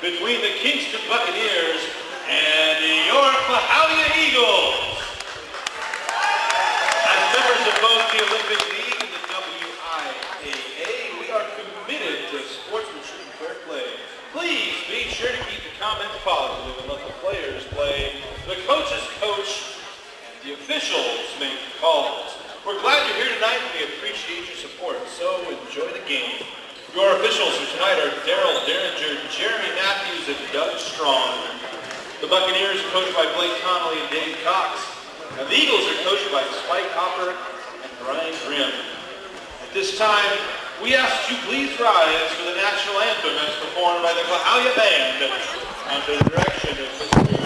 between the Kingston Buccaneers and your Klahowya Eagles. As members of both the Olympic League and the WIAA, we are committed to sportsmanship and fair play. Please be sure to keep the comments positive and let the players play, the coaches coach, and the officials make the calls. We're glad you're here tonight and we appreciate your support, so enjoy the game. Your officials for tonight are Daryl Derringer, Jeremy Matthews, and Doug Strong. The Buccaneers are coached by Blake Connolly and Dave Cox, and the Eagles are coached by Spike Hopper and Brian Grimm. At this time, we ask that you please rise for the national anthem as performed by the Klahowya Band under the direction of Mr. Burnett.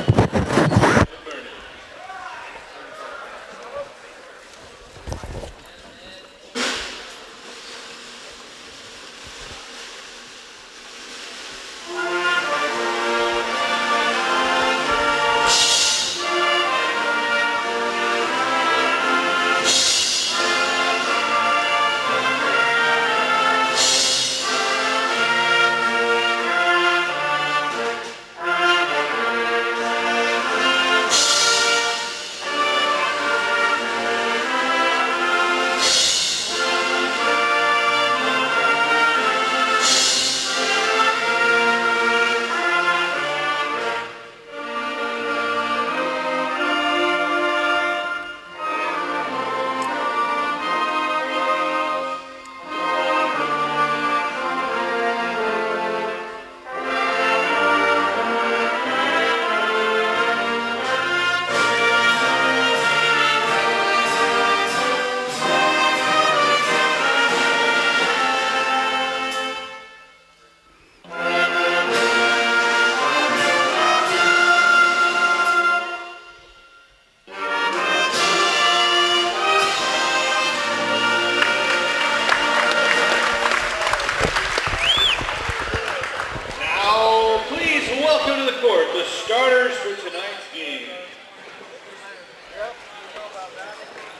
Starters for tonight's game.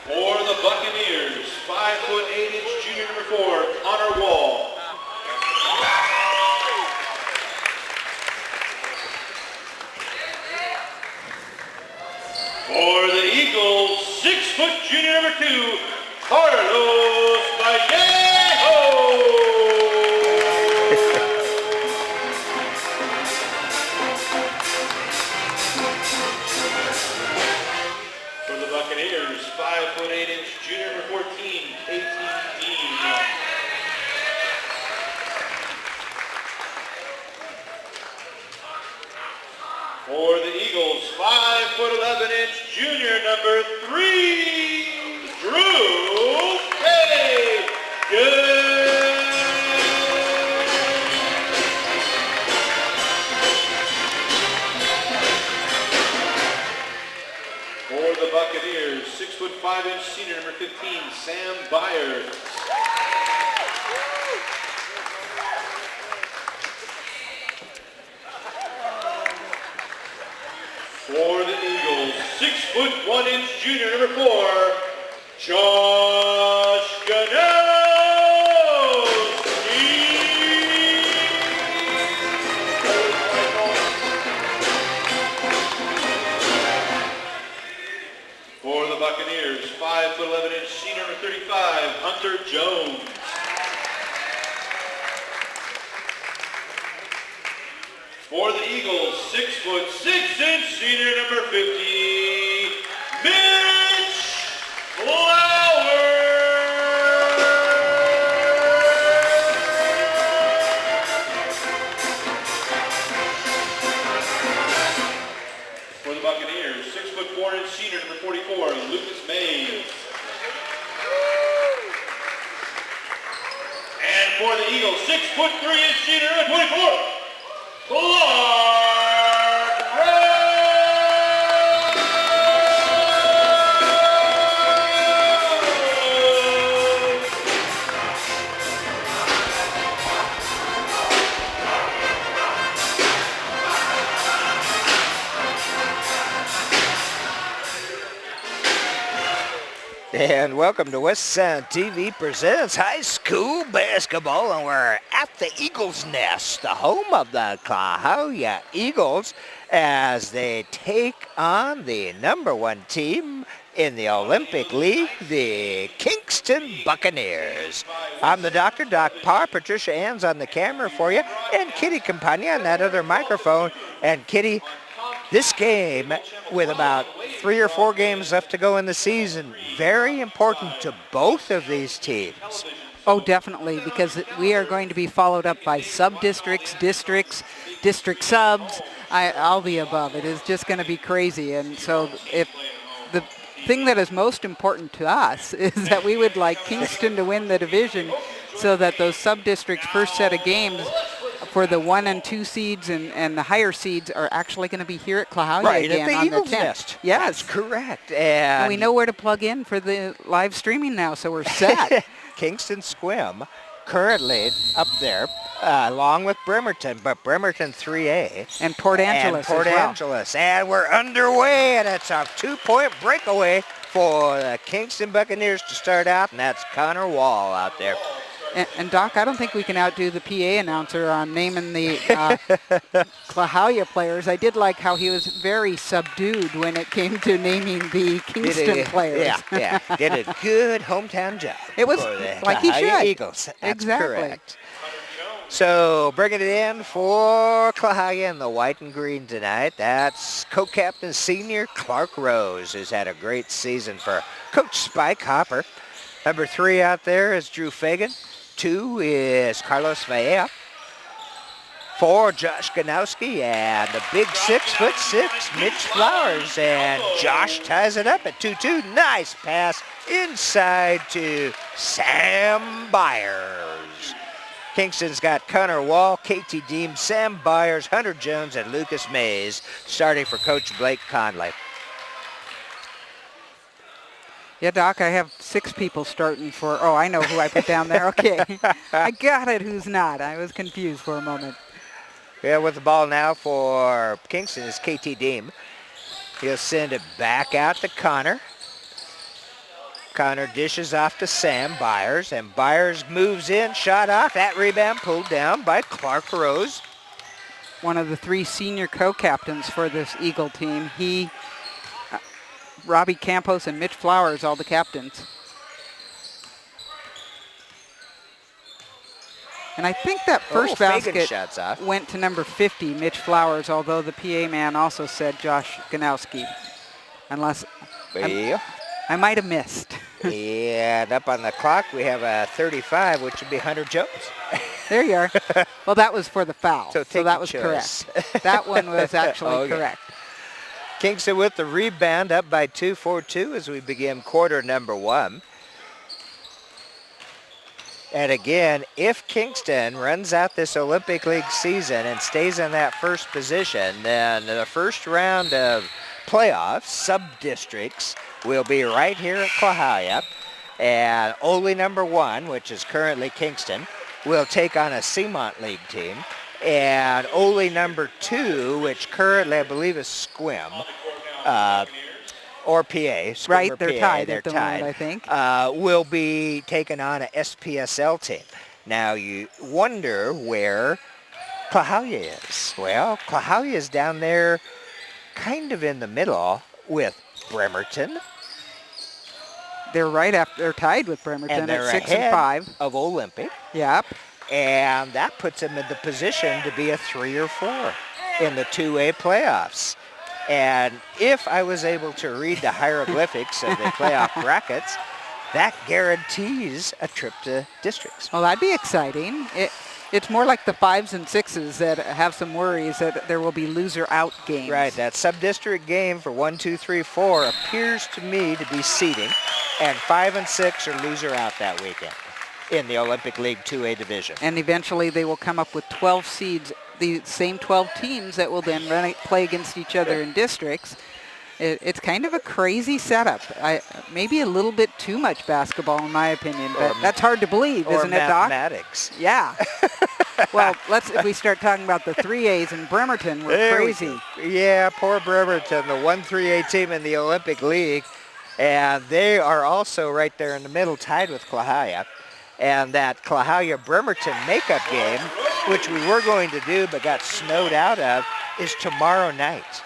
For the Buccaneers, 5'8" junior number 4, Connor Wall. For the Eagles, 6' junior number 2, Carlos Vallejo. Buccaneers, 5'8" junior number 14, Casey Dean. For the Eagles, 5'11" junior number 3, Drew K. Good. For the Buccaneers, 6'5" senior number 15, Sam Byers. For the Eagles, 6'1" junior number 4, Josh Ganowski. For the Buccaneers, 5'11" senior number 35, Hunter Jones. For the Eagles, 6'6" senior number 50, Mitch Flowers. For the Buccaneers, 6'4" senior number 44, Lucas Mays. And for the Eagles, 6'3" senior number 24, Clark Rose. And welcome to West Sound TV presents high school basketball, and we're at the Eagles Nest, the home of the Klahowya Eagles, as they take on the #1 team in the Olympic League, the Kingston Buccaneers. I'm the doctor, Doc Parr. Patricia Ann's on the camera for you, and Kitty Campagna on that other microphone. And Kitty, this game, with about 3 or 4 games left to go in the season, very important to both of these teams. Oh, definitely, because we are going to be followed up by sub-districts, districts, district subs, all the above. It is just going to be crazy. And so if the thing that is most important to us is that we would like Kingston to win the division so that those sub-districts' first set of games for the 1 and 2 seeds and the higher seeds are actually going to be here at Klahowya again at the on Eagles the 10th. Nest. Yes. That's correct. And we know where to plug in for the live streaming now, so we're set. Kingston Swim currently up there along with Bremerton, but Bremerton 3A. And Port Angeles Port as well. Angeles. And we're underway, and it's a 2-point breakaway for the Kingston Buccaneers to start out, and that's Connor Wall out there. And Doc, I don't think we can outdo the PA announcer on naming the Klahowya players. I did like how he was very subdued when it came to naming the Kingston players. Yeah, did a good hometown job. It was for the like he Klahowya should. Eagles. That's exactly. Correct. So bringing it in for Klahowya in the white and green tonight, that's co-captain senior Clark Rose, who's had a great season for Coach Spike Hopper. Number 3 out there is Drew Fagan. 2 is Carlos Vallea. 4, Josh Ganowski, and the big 6'6", Mitch Flowers, and Josh ties it up at 2-2. Nice pass inside to Sam Byers. Kingston's got Connor Wall, KT Deem, Sam Byers, Hunter Jones, and Lucas Mays starting for Coach Blake Conley. Yeah, Doc, I have 6 people starting for, oh, I know who I put down there. Okay, I got it, who's not. I was confused for a moment. Yeah, with the ball now for Kingston is KT Deem. He'll send it back out to Connor. Connor dishes off to Sam Byers, and Byers moves in, shot off. That rebound pulled down by Clark Rose. One of the 3 senior co-captains for this Eagle team. He, Robbie Campos and Mitch Flowers, all the captains. And I think that first basket went to number 50, Mitch Flowers, although the PA man also said Josh Ganowski. Unless I might have missed. And up on the clock, we have a 35, which would be Hunter Jones. There you are. Well, that was for the foul, so that was choice. Correct. That one was actually correct. Kingston with the rebound, up by 2, 4-2 as we begin quarter number 1. And again, if Kingston runs out this Olympic League season and stays in that first position, then the first round of playoffs, sub-districts, will be right here at Klahowya. And Ole number 1, which is currently Kingston, will take on a Seamont League team. And Ole number 2, which currently I believe is Squim, or PA. Right, they're PA, tied they're at the tied, moment, I think. will be taking on a SPSL team. Now you wonder where Klahowya is. Well, Klahowya is down there kind of in the middle with Bremerton. They're they're tied with Bremerton and they're at 6 ahead and 5 of Olympic. Yep. And that puts them in the position to be a 3 or 4 in the 2A playoffs. And if I was able to read the hieroglyphics of the playoff brackets, that guarantees a trip to districts. Well, that'd be exciting. It's more like the 5s and 6s that have some worries that there will be loser-out games. Right, that sub-district game for 1, 2, 3, 4 appears to me to be seeding, and 5 and 6 are loser-out that weekend in the Olympic League 2A division. And eventually they will come up with 12 seeds, the same 12 teams that will then play against each other in districts. It's kind of a crazy setup. Maybe a little bit too much basketball in my opinion, but that's hard to believe, isn't it, Doc? Or mathematics. Yeah. Well, if we start talking about the 3As in Bremerton, we're crazy. Yeah, poor Bremerton, the 1 3A team in the Olympic League. And they are also right there in the middle, tied with Klahowya. And that Klahowya-Bremerton makeup game, which we were going to do but got snowed out of, is tomorrow night.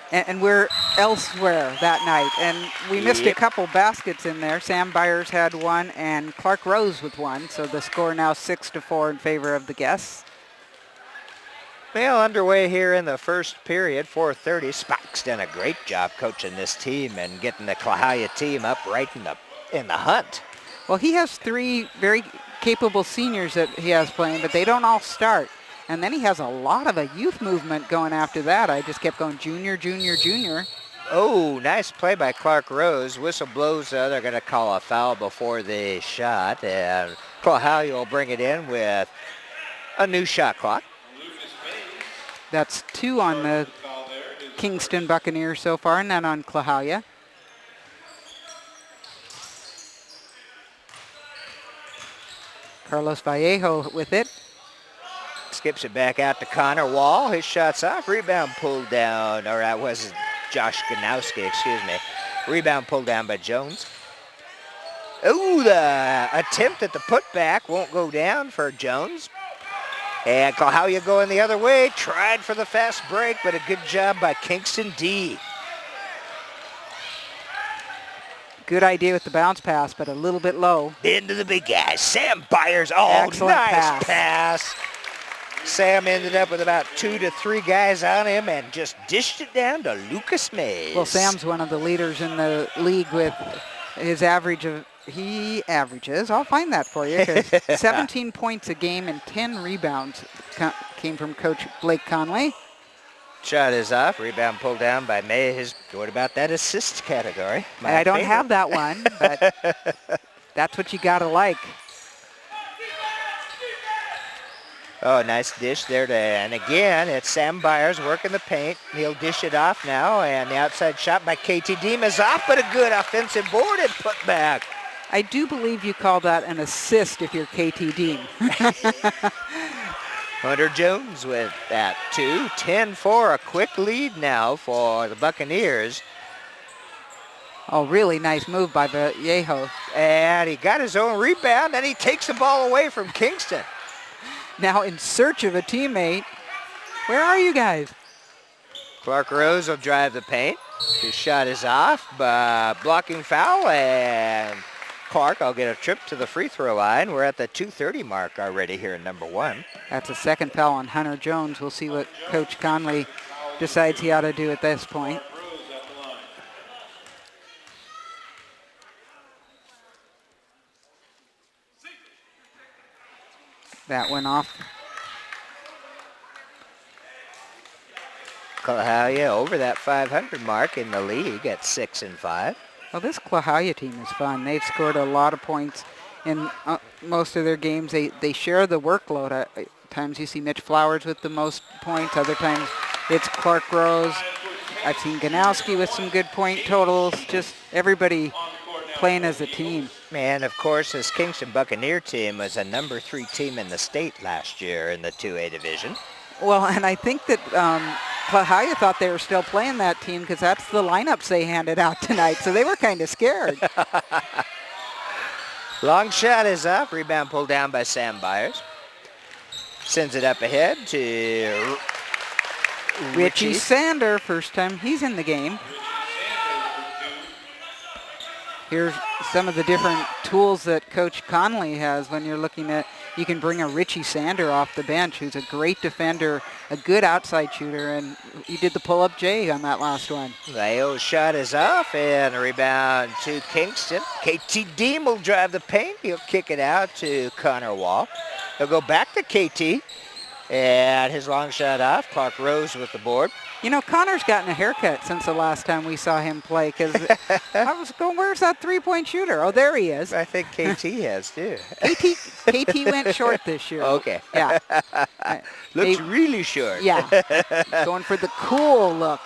And we're elsewhere that night. And we missed a couple baskets in there. Sam Byers had one and Clark Rose with one. So the score now 6-4 in favor of the guests. Well, underway here in the first period, 4:30. Spike's done a great job coaching this team and getting the Klahowya team up right in the hunt. Well, he has 3 very capable seniors that he has playing, but they don't all start. And then he has a lot of a youth movement going after that. I just kept going junior, junior, junior. Oh, nice play by Clark Rose. Whistle blows. They're going to call a foul before the shot. And Klahowya will bring it in with a new shot clock. That's 2 on the Kingston Buccaneers so far, and then on Klahowya. Carlos Vallejo with it. Skips it back out to Connor Wall. His shot's off. Rebound pulled down, or that was Josh Ganowski, excuse me. Rebound pulled down by Jones. Ooh, the attempt at the putback won't go down for Jones. And Klahowya going the other way. Tried for the fast break, but a good job by Kingston D. Good idea with the bounce pass, but a little bit low. Into the big guy. Sam Byers. Oh, excellent nice pass. Sam ended up with about 2 to 3 guys on him and just dished it down to Lucas Mays. Well, Sam's one of the leaders in the league with his average of, he averages, I'll find that for you, 17 points a game and 10 rebounds came from Coach Blake Conley. Shot is off. Rebound pulled down by Mays. What about that assist category? I don't have that one, but that's what you got to like. Oh, nice dish there. And again, it's Sam Byers working the paint. He'll dish it off now, and the outside shot by KT Deem is off, but a good offensive board and put back. I do believe you call that an assist if you're KT Deem. Hunter Jones with that 2. 10-4, a quick lead now for the Buccaneers. Oh, really nice move by Vallejo. And he got his own rebound, and he takes the ball away from Kingston. Now in search of a teammate. Where are you guys? Clark Rose will drive the paint. His shot is off, but blocking foul, and Clark will get a trip to the free throw line. We're at the 2:30 mark already here in number 1. That's a second foul on Hunter Jones. We'll see what Coach Conley decides he ought to do at this point. That went off. Klahowya over that 500 mark in the league at 6-5. Well, this Klahowya team is fun. They've scored a lot of points in most of their games. They share the workload. At times you see Mitch Flowers with the most points. Other times it's Clark Rose. I've seen Ganowski with some good point totals. Just everybody playing as a team. And of course, this Kingston Buccaneer team was a number 3 team in the state last year in the 2A division. Well, and I think that Klahowya thought they were still playing that team because that's the lineups they handed out tonight, so they were kind of scared. Long shot is up. Rebound pulled down by Sam Byers. Sends it up ahead to Richie Sander, first time he's in the game. Here's some of the different tools that Coach Conley has when you're looking at, you can bring a Richie Sander off the bench, who's a great defender, a good outside shooter, and he did the pull-up J on that last one. Lao's shot is off, and a rebound to Kingston. KT Deem will drive the paint. He'll kick it out to Connor Wall. He'll go back to KT, and his long shot off. Clark Rose with the board. You know, Connor's gotten a haircut since the last time we saw him play, because I was going, where's that three-point shooter? Oh, there he is. I think KT has, too. KT went short this year. Okay. Yeah. Looks really short. Yeah. Going for the cool look.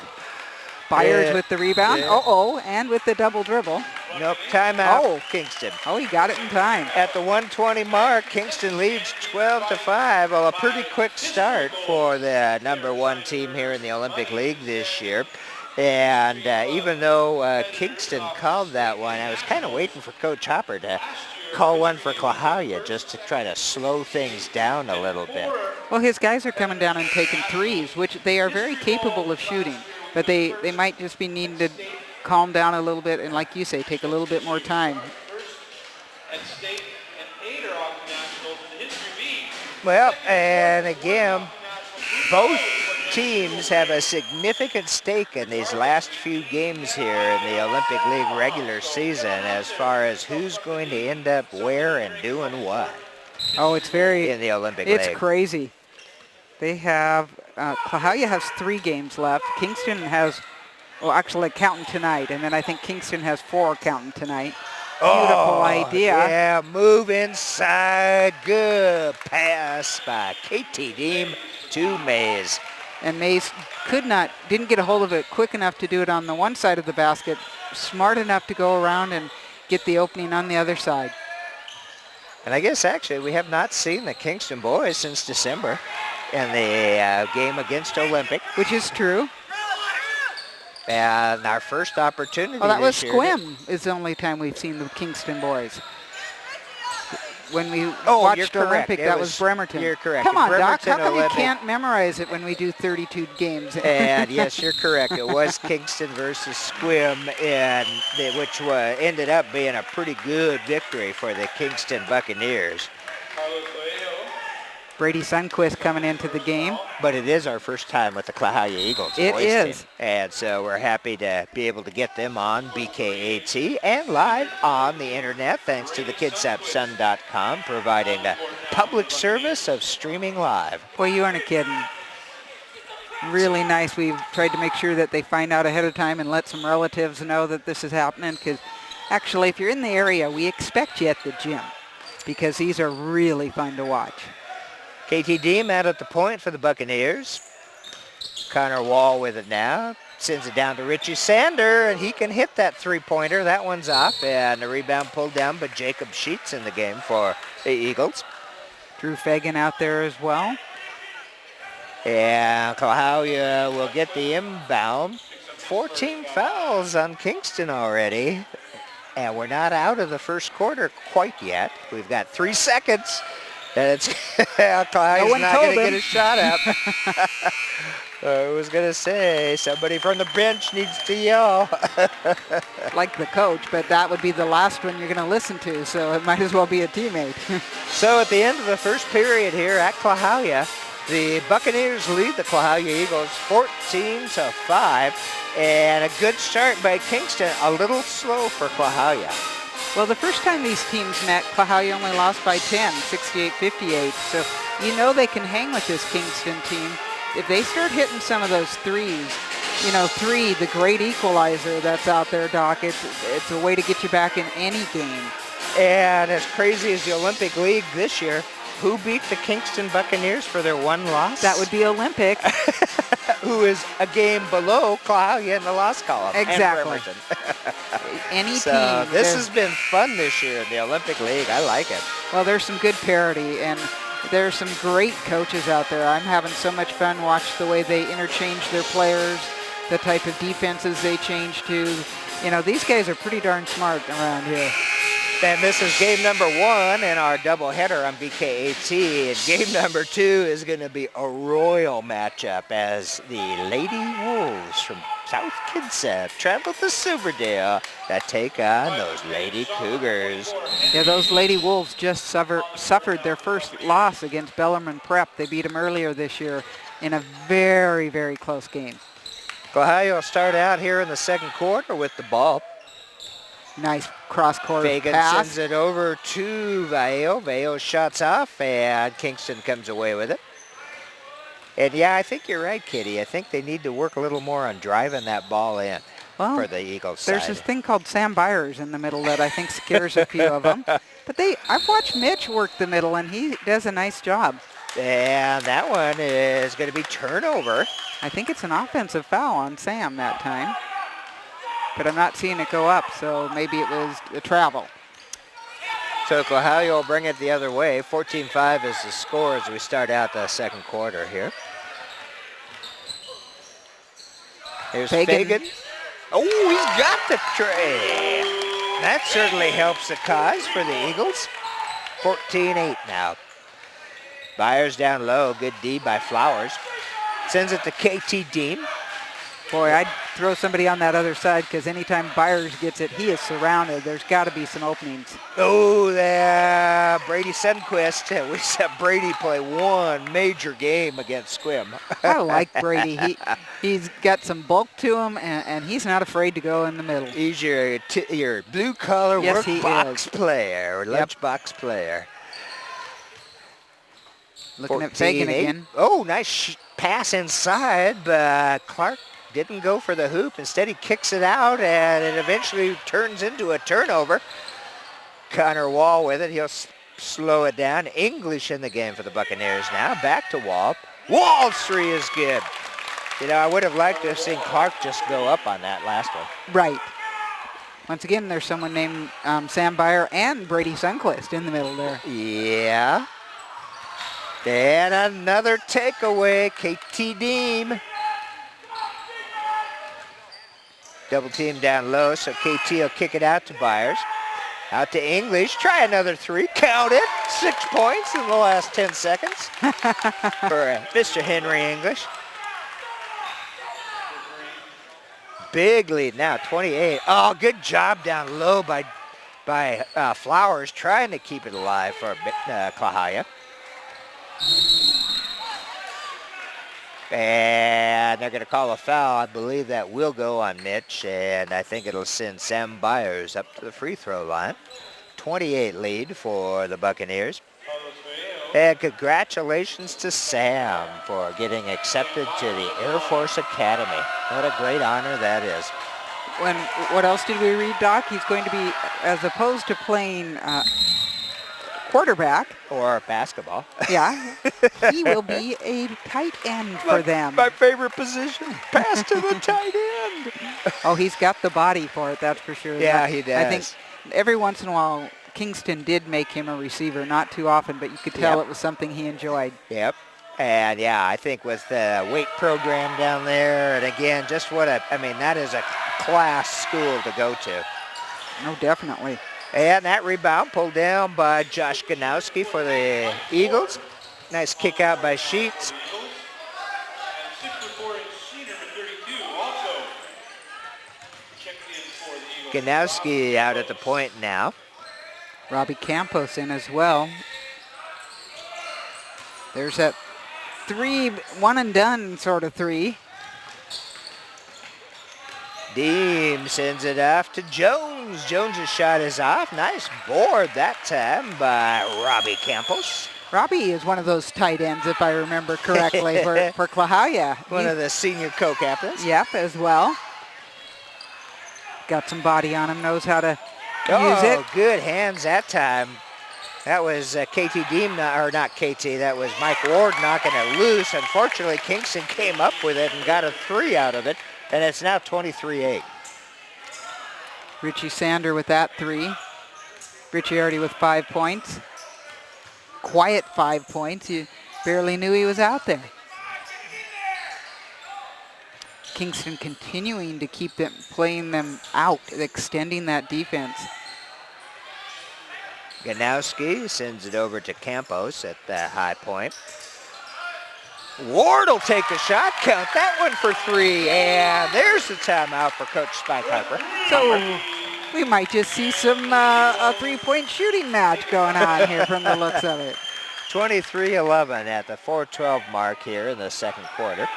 Byers with the rebound. Yeah. Uh-oh, and with the double dribble. Nope, timeout, Oh. Kingston. Oh, he got it in time. At the 120 mark, Kingston leads 12-5. Well, a pretty quick start for the number 1 team here in the Olympic League this year. And even though Kingston called that one, I was kind of waiting for Coach Hopper to call one for Klahowya just to try to slow things down a little bit. Well, his guys are coming down and taking threes, which they are very capable of shooting, but they might just be needing to calm down a little bit and, like you say, take a little bit more time. Well, and again, both teams have a significant stake in these last few games here in the Olympic League regular season as far as who's going to end up where and doing what. Oh, it's very in the Olympic League. It's crazy. They have Klahowya has 3 games left. Kingston has, well, actually counting tonight, and then I think Kingston has 4 counting tonight. Beautiful idea. Yeah, move inside. Good pass by Katie Deem to Mays. And Mays didn't get a hold of it quick enough to do it on the one side of the basket, smart enough to go around and get the opening on the other side. And I guess actually we have not seen the Kingston boys since December in the game against Olympic. Which is true. And our first opportunity Oh, that was this year Squim is the only time we've seen the Kingston boys. When we you're watched correct. Olympic, It that was- was Bremerton. you're correct. Come on, Doc. Bremerton How come Olympic. you can't memorize it when we do 32 games? And yes, you're correct. It was Kingston versus Squim, which ended up being a pretty good victory for the Kingston Buccaneers. Brady Sundquist coming into the game. But it is our first time with the Klahowya Eagles. It boys is. team. And so we're happy to be able to get them on BKAT and live on the internet thanks to the KidsAppSun.com providing the public service of streaming live. Boy, you aren't kidding. Really nice. We've tried to make sure that they find out ahead of time and let some relatives know that this is happening, because actually if you're in the area, we expect you at the gym because these are really fun to watch. KT Deem out at the point for the Buccaneers. Connor Wall with it now. Sends it down to Richie Sander, and he can hit that three-pointer. That one's off, and the rebound pulled down by Jacob Sheets in the game for the Eagles. Drew Fagan out there as well. And Klahowya will get the inbound. 14 fouls on Kingston already. And we're not out of the first quarter quite yet. We've got 3 seconds. And it's Klahowya's not going to get a shot up. I was going to say, somebody from the bench needs to yell. Like the coach, but that would be the last one you're going to listen to, so it might as well be a teammate. So at the end of the first period here at Klahowya, the Buccaneers lead the Klahowya Eagles 14-5, and a good start by Kingston, a little slow for Klahowya. Well, the first time these teams met, Klahowya only lost by 10, 68-58. So you know they can hang with this Kingston team. If they start hitting some of those threes, you know, the great equalizer that's out there, Doc, it's a way to get you back in any game. And as crazy as the Olympic League this year, who beat the Kingston Buccaneers for their one loss? That would be Olympic. Who is a game below Klahowya in the loss column. Exactly. And Bremerton. Any So team. this has been fun this year in the Olympic League. I like it. Well, there's some good parity, and there's some great coaches out there. I'm having so much fun watch the way they interchange their players, the type of defenses they change to. You know, these guys are pretty darn smart around here. And this is game number 1 in our doubleheader on BKAT. And game number 2 is going to be a royal matchup as the Lady Wolves from South Kitsap travel to Silverdale to take on those Lady Cougars. Yeah, those Lady Wolves just suffered their first loss against Bellarmine Prep. They beat them earlier this year in a very, very close game. Klahowya will start out here in the second quarter with the ball. Nice cross-court Fagan pass. sends it over to Vail. Vail shots off, and Kingston comes away with it. And yeah, I think you're right, Kitty. I think they need to work a little more on driving that ball in for the Eagles There's side. this thing called Sam Byers in the middle that I think scares a few of them. But I've watched Mitch work the middle, and he does a nice job. And that one is going to be turnover. I think it's an offensive foul on Sam that time. But I'm not seeing it go up, so maybe it was a travel. So Klahowya will bring it the other way. 14-5 is the score as we start out the second quarter here. Here's Fagan. Fagan. Oh, he's got the tray. That certainly helps the cause for the Eagles. 14-8 now. Byers down low. Good D by Flowers. Sends it to KT Dean. Boy, I'd throw somebody on that other side because anytime Byers gets it, he is surrounded. There's got to be some openings. Oh, there, Brady Sundquist. We saw Brady play one major game against Squim. I like Brady. He's got some bulk to him, and he's not afraid to go in the middle. He's your blue-collar Yes, he workbox is. player, or Yep. lunchbox player. Looking at Fagan 14-8. again. Oh, nice pass inside, but Clark didn't go for the hoop. Instead, he kicks it out, and it eventually turns into a turnover. Connor Wall with it. He'll slow it down. English in the game for the Buccaneers now. Back to Wall. Wall's three is good. You know, I would have liked to have seen Clark just go up on that last one. Right. Once again, there's someone named Sam Byer and Brady Sundquist in the middle there. Yeah. And another takeaway. KT Deem. Double team down low, so KT will kick it out to Byers. Out to English. Try another three. Count it. 6 points in the last 10 seconds for Mr. Henry English. Big lead now, 28. Oh, good job down low by Flowers, trying to keep it alive for Klahowya. And they're going to call a foul. I believe that will go on Mitch, and I think it'll send Sam Byers up to the free throw line. 28 lead for the Buccaneers. And congratulations to Sam for getting accepted to the Air Force Academy. What a great honor that is. What else did we read, Doc? He's going to be, as opposed to playing quarterback. Or basketball. Yeah. He will be a tight end for them. My favorite position. Pass to the tight end. Oh, he's got the body for it, that's for sure. Yeah, he does. I think every once in a while, Kingston did make him a receiver, not too often, but you could tell it was something he enjoyed. Yep. And yeah, I think with the weight program down there, and again, just that is a class school to go to. Oh, definitely. And that rebound pulled down by Josh Ganowski for the Eagles. Nice kick out by Sheets. Ganowski out at the point now. Robbie Campos in as well. There's that three, one and done sort of three. Deem sends it off to Jones. Jones' shot is off. Nice board that time by Robbie Campos. Robbie is one of those tight ends, if I remember correctly, for Klahowya. One of the senior co-captains. Yep, as well. Got some body on him, knows how to use it. Oh, good hands that time. That was KT Deem, or not KT, that was Mike Ward knocking it loose. Unfortunately, Kingston came up with it and got a three out of it, and it's now 23-8. Richie Sander with that three. Richie already with 5 points. Quiet 5 points. You barely knew he was out there. Kingston continuing to keep them, playing them out, extending that defense. Ganowski sends it over to Campos at the high point. Ward will take the shot, count that one for three, and there's the timeout for Coach Spike Harper. So we might just see some a three-point shooting match going on here from the looks of it. 23-11 at the 4:12 mark here in the second quarter.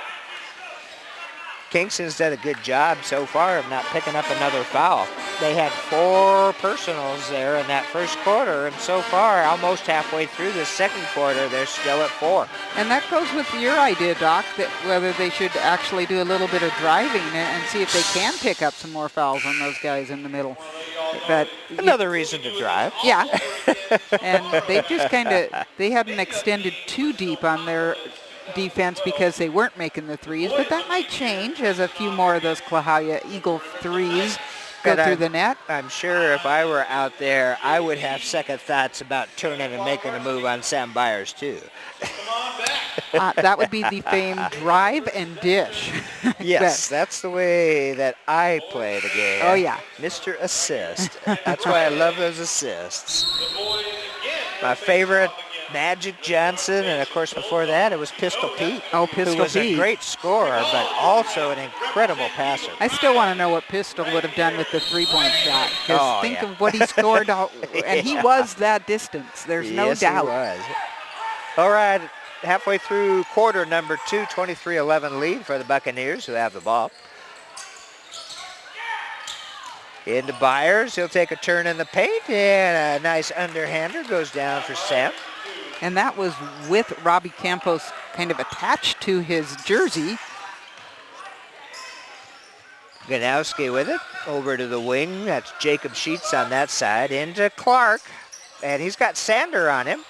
Kingston's done a good job so far of not picking up another foul. They had 4 personals there in that first quarter, and so far, almost halfway through the second quarter, they're still at 4. And that goes with your idea, Doc, that whether they should actually do a little bit of driving and see if they can pick up some more fouls on those guys in the middle. But Another reason to drive. yeah, and they just they hadn't extended too deep on their defense because they weren't making the threes, but that might change as a few more of those Klahowya Eagle threes go through the net. I'm sure if I were out there, I would have second thoughts about turning and making a move on Sam Byers too. Come on back. That would be the famed drive and dish. Yes, that's the way that I play the game. Oh, yeah. Mr. Assist. That's why I love those assists. My favorite, Magic Johnson, and of course before that it was Pistol Pete. Oh, Pistol who was Pete. a great scorer, but also an incredible passer. I still want to know what Pistol would have done with the three-point shot. Because Oh, think yeah. of what he scored, and he was that distance. There's no Yes, doubt. he was. All right, halfway through quarter number 2, 23-11 lead for the Buccaneers who have the ball. Into Byers, he'll take a turn in the paint, and a nice underhander goes down for Sam. And that was with Robbie Campos kind of attached to his jersey. Ganowski with it, over to the wing. That's Jacob Sheets on that side, into Clark, and he's got Sander on him.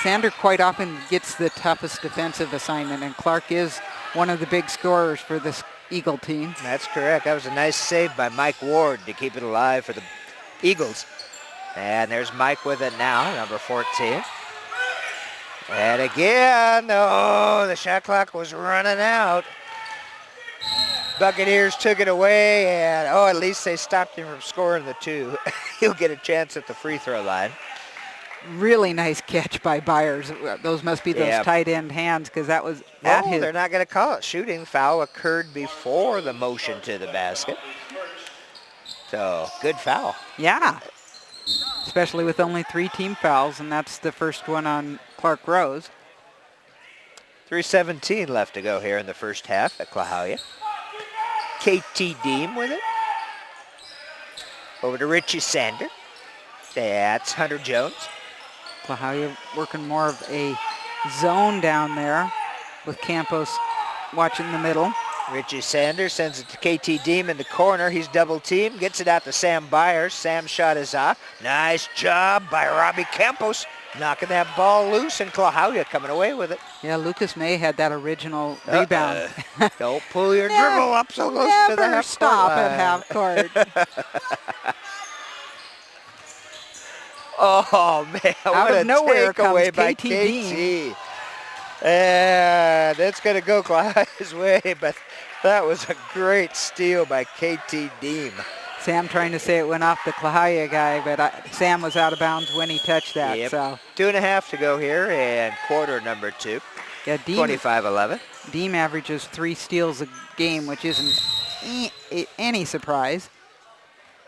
Sander quite often gets the toughest defensive assignment, and Clark is one of the big scorers for this Eagle team. That's correct. That was a nice save by Mike Ward to keep it alive for the Eagles. And there's Mike with it now, number 14. And again, oh, the shot clock was running out. Buccaneers took it away, and at least they stopped him from scoring the 2. He'll get a chance at the free throw line. Really nice catch by Byers. Those must be those tight end hands, because that was at his. They're not going to call it. Shooting foul occurred before the motion to the basket. So, good foul. Yeah, especially with only 3 team fouls, and that's the first one on Clark Rose. 3:17 left to go here in the first half at Klahowya. KT Deem with it. Over to Richie Sander. That's Hunter Jones. Klahowya working more of a zone down there with Campos watching the middle. Richie Sander sends it to KT Deem in the corner. He's double teamed, gets it out to Sam Byers. Sam's shot is off. Nice job by Robbie Campos, knocking that ball loose, and Klahowya coming away with it. Yeah, Lucas May had that original rebound. Don't pull your dribble up so close to the Never half stop court at line. half court. Oh, man, Out what of a nowhere takeaway comes by KT Dean. KT. And it's going to go Klahowya's way, but that was a great steal by KT Deem. Sam trying to say it went off the Klahowya guy, but Sam was out of bounds when he touched that. Yep. So 2.5 to go here in quarter number 2. yeah, 25-11. Deem averages 3 steals a game, which isn't any surprise.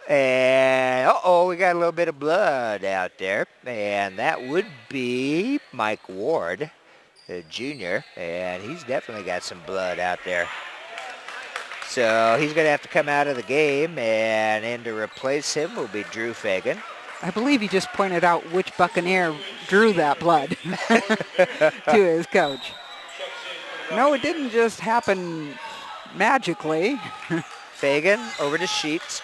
And, we got a little bit of blood out there. And that would be Mike Ward, the junior. And he's definitely got some blood out there. So he's going to have to come out of the game. And in to replace him will be Drew Fagan. I believe he just pointed out which Buccaneer drew that blood to his coach. No, it didn't just happen magically. Fagan over to Sheets.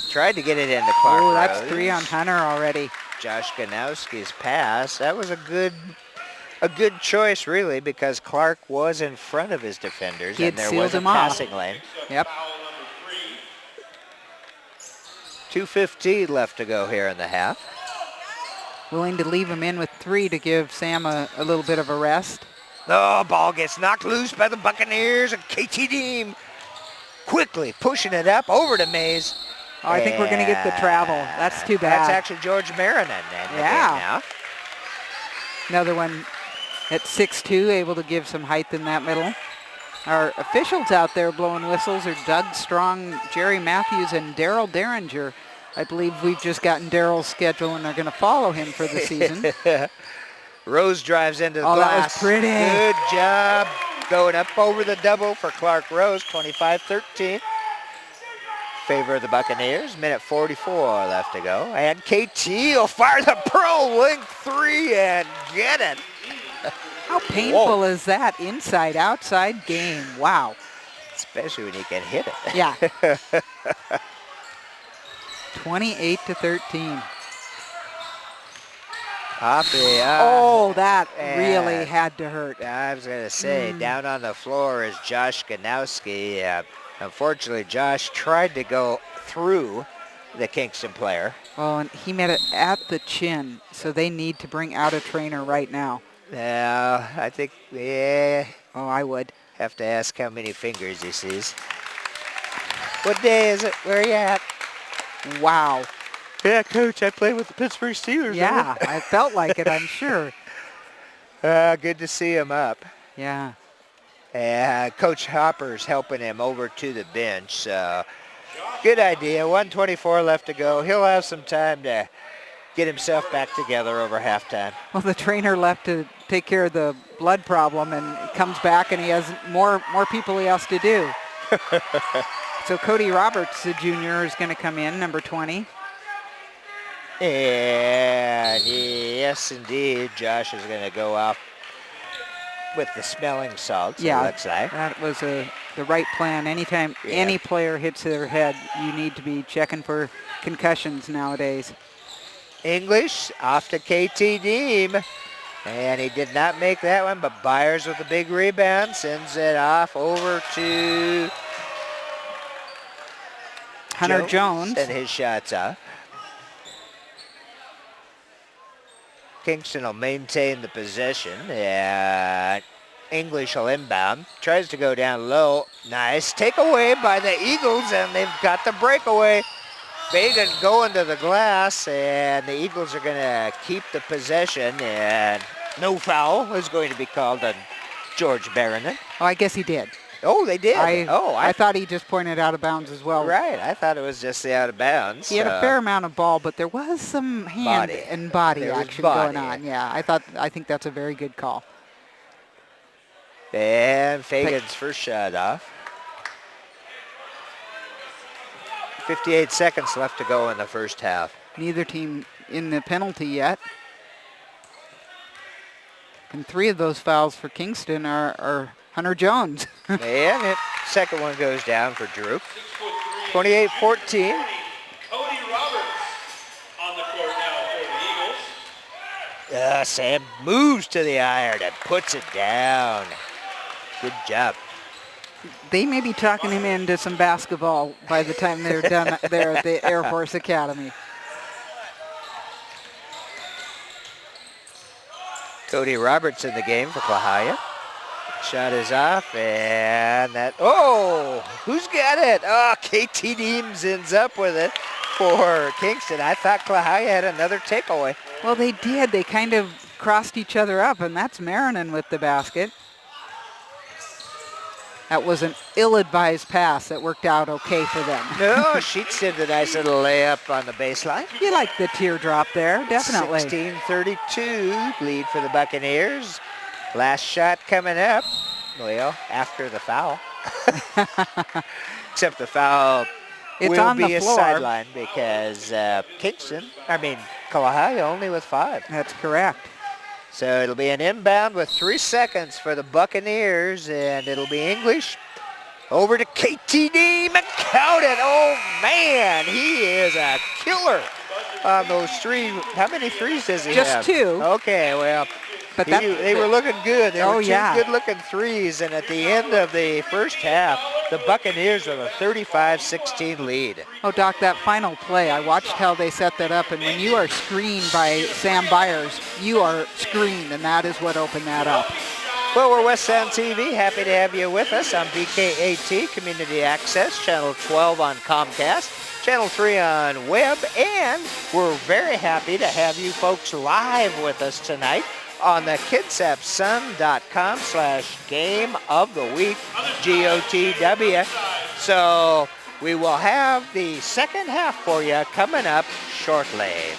Tried to get it into Clark. Oh, that's Rose. 3 on Hunter already. Josh Ganowski's pass. That was a good choice, really, because Clark was in front of his defenders, He had and there sealed was a him off. passing lane. Yep. 2:15 left to go here in the half. Willing to leave him in with 3 to give Sam a little bit of a rest. The ball gets knocked loose by the Buccaneers, and KT Deem quickly pushing it up over to Mays. Oh, I think we're going to get the travel. That's too bad. That's actually George Marinan in the game now. Another one at 6'2", able to give some height in that middle. Our officials out there blowing whistles are Doug Strong, Jerry Matthews, and Daryl Derringer. I believe we've just gotten Daryl's schedule and are going to follow him for the season. Rose drives into the glass. That was pretty. Good job going up over the double for Clark Rose, 25-13. Favor of the Buccaneers. Minute 44 left to go. And KT will fire the pro wing 3 and get it. How painful is that inside-outside game? Wow. Especially when he can hit it. Yeah. 28-13. Oh, that really had to hurt. I was going to say, down on the floor is Josh Ganowski. Unfortunately, Josh tried to go through the Kingston player. Oh, and he made it at the chin, so they need to bring out a trainer right now. I think, yeah, Oh, I would. have to ask how many fingers he sees. What day is it? Where are you at? Wow. Yeah, Coach, I play with the Pittsburgh Steelers. Yeah, I felt like it, I'm sure. Good to see him up. Yeah. Coach Hopper's helping him over to the bench. So good idea. 1:24 left to go. He'll have some time to get himself back together over halftime. Well, the trainer left to take care of the blood problem and comes back and he has more people he has to do. So Cody Roberts, the junior, is going to come in, number 20. And yes, indeed, Josh is going to go off with the smelling salts, it looks like. That was the right plan. Anytime any player hits their head, you need to be checking for concussions nowadays. English off to KT Deem. And he did not make that one, but Byers with a big rebound sends it off over to Hunter Jones. And his shot's up. Kingston will maintain the possession. English will inbound. Tries to go down low. Nice takeaway by the Eagles, and they've got the breakaway. Fagan going to the glass, and the Eagles are going to keep the possession, and no foul is going to be called on George Barronin. Oh, I guess he did. Oh, they did. I thought he just pointed out of bounds as well. Right. I thought it was just the out of bounds. He had a fair amount of ball, but there was some hand and body action going on. Yeah, I think that's a very good call. And Fagan's first shot off. 58 seconds left to go in the first half. Neither team in the penalty yet. And 3 of those fouls for Kingston are Hunter Jones. And the second one goes down for Drew. 28-14. Cody Roberts on the court now for the Eagles. Sam moves to the iron and puts it down. Good job. They may be talking him into some basketball by the time they're done there at the Air Force Academy. Cody Roberts in the game for Klahowya. Shot is off, and that, who's got it? Oh, KT Deems ends up with it for Kingston. I thought Klahowya had another takeaway. Well, they did. They kind of crossed each other up, and that's Marinan with the basket. That was an ill-advised pass that worked out okay for them. No, Sheets did a nice little layup on the baseline. You like the teardrop there, definitely. 16-32, lead for the Buccaneers. Last shot coming up, well, after the foul. Except the foul will be a sideline because Klahowya only with 5. That's correct. So it'll be an inbound with 3 seconds for the Buccaneers, and it'll be English. Over to KT Deem and count it. Oh, man, he is a killer on those 3. How many threes does he have? Just 2. Okay, well, but they were looking good. They were two yeah. good-looking threes, and at the end of the first half, the Buccaneers with a 35-16 lead. Oh, Doc, that final play, I watched how they set that up, and when you are screened by Sam Byers, you are screened, and that is what opened that up. Well, we're West Sound TV. Happy to have you with us on BKAT, Community Access, Channel 12 on Comcast, Channel 3 on Web, and we're very happy to have you folks live with us tonight on the kidsapsun.com/game of the week, GOTW. So we will have the second half for you coming up shortly.